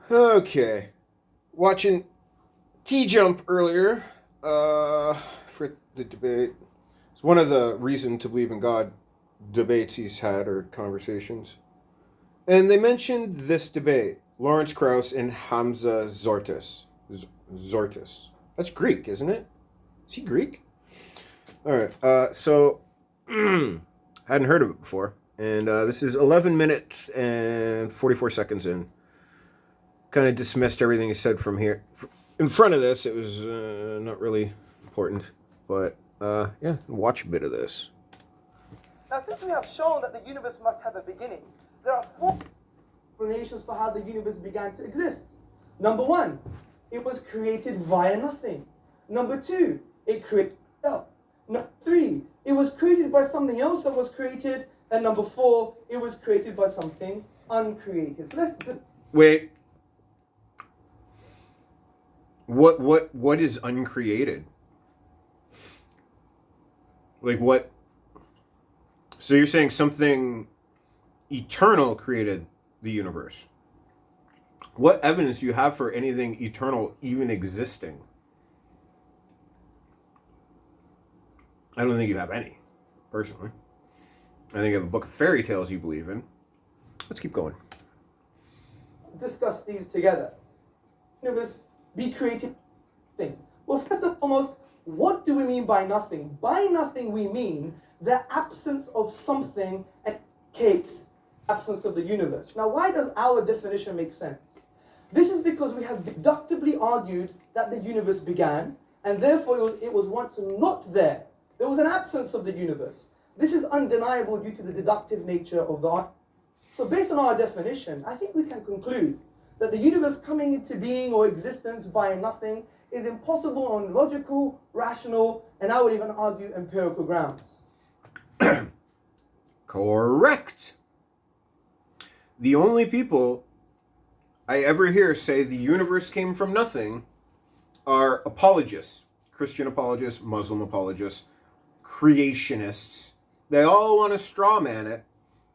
Okay. Watching T-Jump earlier for the debate. It's one of the reason to believe in God debates he's had or conversations. And they mentioned this debate, Lawrence Krauss and Hamza Zortis. Zortis. That's Greek, isn't it? Is he Greek? All right. Hadn't heard of it before. And this is 11 minutes and 44 seconds in. Kind of dismissed everything he said from here. In front of this, it was not really important. But, watch a bit of this. Now, since we have shown that the universe must have a beginning, there are four explanations for how the universe began to exist. Number one, it was created via nothing. Number two, it created itself. Number three, it was created by something else that was created. And number four, it was created by something uncreated. So let's wait. What is uncreated? Like what? So you're saying something eternal created the universe? What evidence do you have for anything eternal even existing? I don't think you have any, personally. I think you have a book of fairy tales you believe in. Let's keep going. Discuss these together. Universe be created thing. Well, first and foremost, what do we mean by nothing? By nothing we mean the absence of something indicates absence of the universe. Now, why does our definition make sense? This is because we have deductively argued that the universe began, and therefore it was once not there. There was an absence of the universe. This is undeniable due to the deductive nature of the argument. So based on our definition, I think we can conclude that the universe coming into being or existence via nothing is impossible on logical, rational, and I would even argue empirical grounds. Correct. The only people I ever hear say the universe came from nothing are apologists, Christian apologists, Muslim apologists, creationists. They all want to straw man it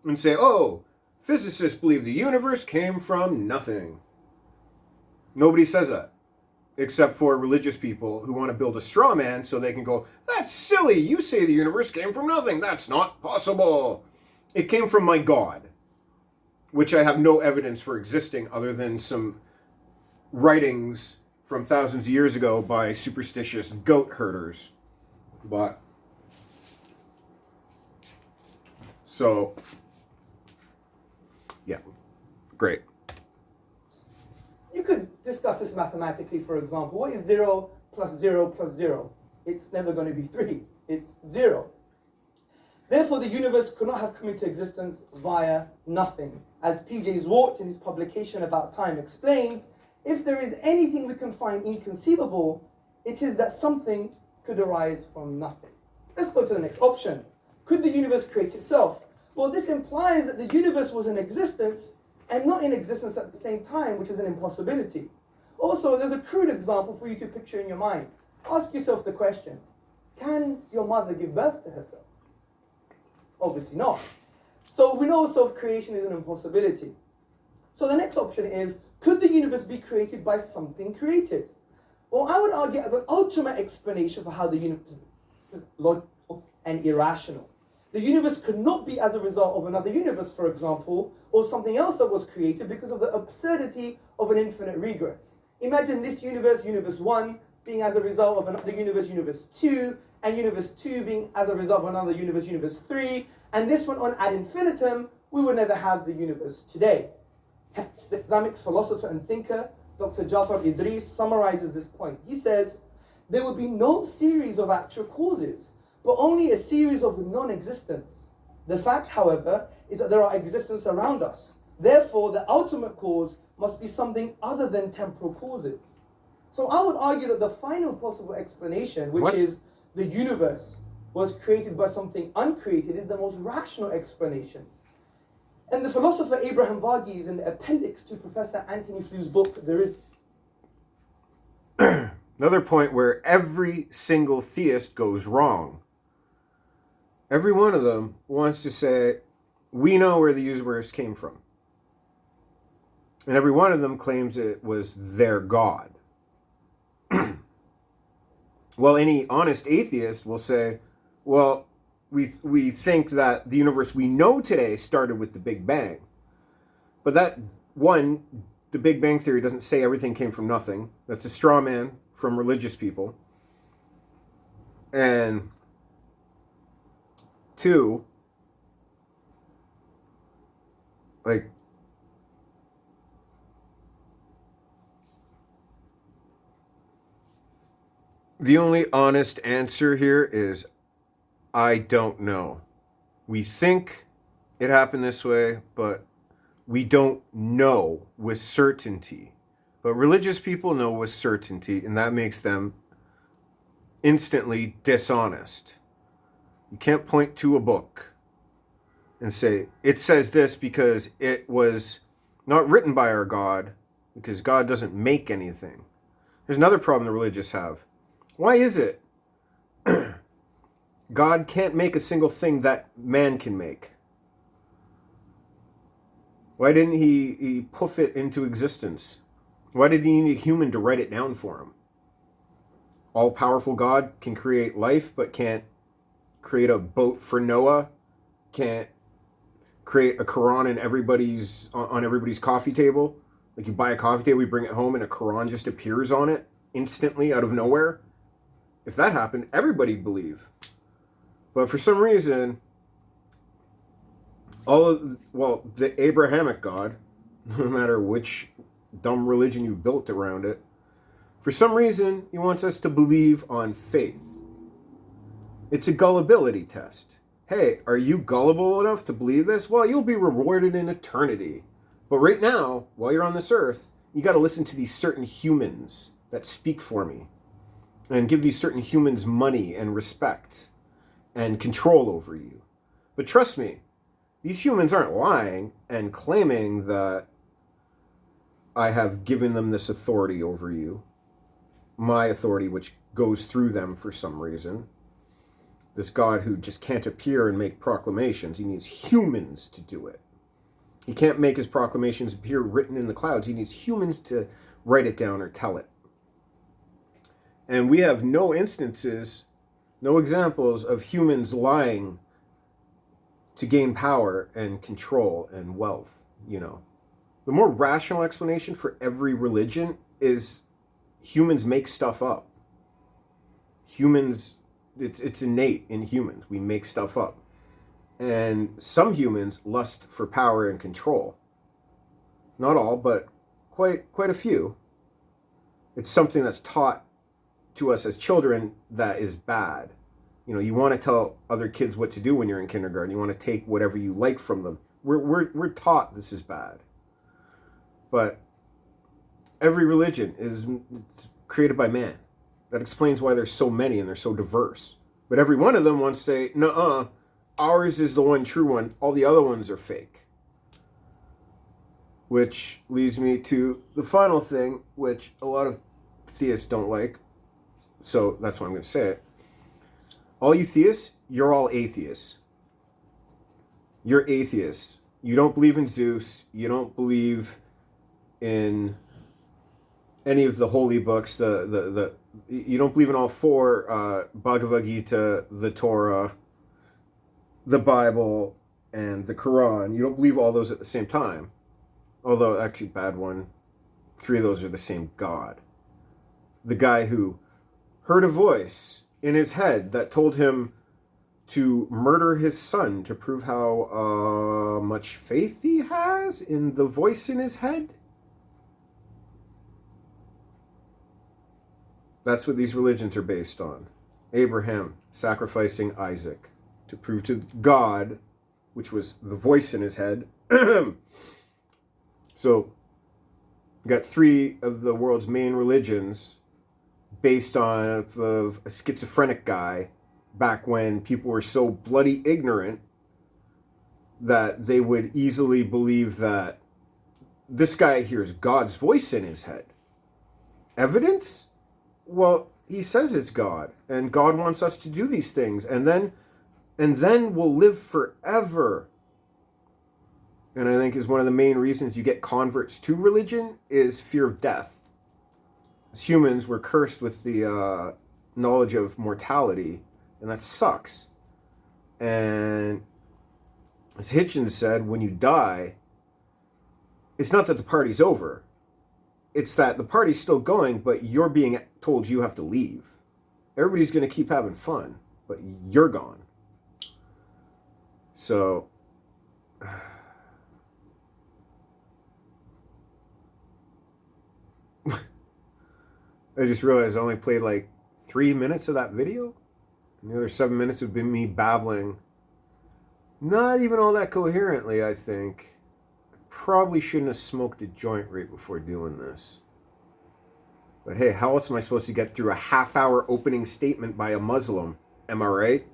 and say, oh, physicists believe the universe came from nothing. Nobody says that, except for religious people who want to build a straw man so they can go, that's silly, you say the universe came from nothing. That's not possible. It came from my God, which I have no evidence for existing other than some writings from thousands of years ago by superstitious goat herders. But, so, yeah, great. You could discuss this mathematically, for example. What is 0 plus 0 plus 0? It's never going to be 3. It's 0. Therefore, the universe could not have come into existence via nothing. As P.J. Zwart in his publication About Time explains, if there is anything we can find inconceivable, it is that something could arise from nothing. Let's go to the next option. Could the universe create itself? Well, this implies that the universe was in existence and not in existence at the same time, which is an impossibility. Also, there's a crude example for you to picture in your mind. Ask yourself the question, can your mother give birth to herself? Obviously not. So we know self-creation is an impossibility. So the next option is, could the universe be created by something created? Well, I would argue as an ultimate explanation for how the universe is logical and irrational. The universe could not be as a result of another universe, for example, or something else that was created because of the absurdity of an infinite regress. Imagine this universe, universe 1, being as a result of another universe, universe 2, and universe 2 being as a result of another universe, universe 3, and this went on ad infinitum, we would never have the universe today. Hence, the Islamic philosopher and thinker, Dr. Jafar Idris, summarizes this point. He says, there would be no series of actual causes, but only a series of non-existence. The fact, however, is that there are existence around us. Therefore, the ultimate cause must be something other than temporal causes. So I would argue that the final possible explanation, which is the universe was created by something uncreated, is the most rational explanation. And the philosopher Abraham Varghese, in the appendix to Professor Anthony Fliu's book, there is another point where every single theist goes wrong. Every one of them wants to say, we know where the universe came from. And every one of them claims it was their God. Well, any honest atheist will say, well, we think that the universe we know today started with the Big Bang. But that, one, the Big Bang Theory doesn't say everything came from nothing. That's a straw man from religious people. And two, like, the only honest answer here is, I don't know. We think it happened this way, but we don't know with certainty. But religious people know with certainty, and that makes them instantly dishonest. You can't point to a book and say, it says this because it was not written by our God, because God doesn't make anything. There's another problem the religious have. Why is it God can't make a single thing that man can make? Why didn't he poof it into existence? Why did he need a human to write it down for him? All-powerful God can create life, but can't create a boat for Noah, can't create a Quran on everybody's coffee table. Like, you buy a coffee table, you bring it home, and a Quran just appears on it instantly out of nowhere. If that happened, everybody'd believe. But for some reason, the Abrahamic God, no matter which dumb religion you built around it, for some reason, he wants us to believe on faith. It's a gullibility test. Hey, are you gullible enough to believe this? Well, you'll be rewarded in eternity. But right now, while you're on this earth, you got to listen to these certain humans that speak for me, and give these certain humans money and respect and control over you. But trust me, these humans aren't lying and claiming that I have given them this authority over you. My authority, which goes through them for some reason. This God who just can't appear and make proclamations. He needs humans to do it. He can't make his proclamations appear written in the clouds. He needs humans to write it down or tell it. And we have no instances, no examples of humans lying to gain power and control and wealth, you know. The more rational explanation for every religion is humans make stuff up. Humans, it's innate in humans. We make stuff up. And some humans lust for power and control. Not all, but quite a few. It's something that's taught to us as children that is bad. You know, you want to tell other kids what to do when you're in kindergarten. You want to take whatever you like from them. We're taught this is bad. But every religion is created by man. That explains why there's so many and they're so diverse. But every one of them wants to say, nuh-uh, ours is the one true one. All the other ones are fake. Which leads me to the final thing, which a lot of theists don't like. So that's why I'm going to say it. All you theists, you're all atheists. You're atheists. You don't believe in Zeus. You don't believe in any of the holy books. You don't believe in all four, Bhagavad Gita, the Torah, the Bible, and the Quran. You don't believe all those at the same time. Although, actually, bad one. 3 of those are the same God. The guy who heard a voice in his head that told him to murder his son to prove how much faith he has in the voice in his head. That's what these religions are based on. Abraham sacrificing Isaac to prove to God, which was the voice in his head. So, you got 3 of the world's main religions based on of a schizophrenic guy back when people were so bloody ignorant that they would easily believe that this guy hears God's voice in his head. Evidence? Well, he says it's God, and God wants us to do these things, and then we'll live forever. And I think is one of the main reasons you get converts to religion is fear of death. As humans, we're cursed with the knowledge of mortality, and that sucks. And as Hitchens said, when you die, it's not that the party's over. It's that the party's still going, but you're being told you have to leave. Everybody's going to keep having fun, but you're gone. So, I just realized I only played like 3 minutes of that video. And the other 7 minutes have been me babbling. Not even all that coherently, I think. Probably shouldn't have smoked a joint right before doing this. But hey, how else am I supposed to get through a half-hour opening statement by a Muslim? Am I right?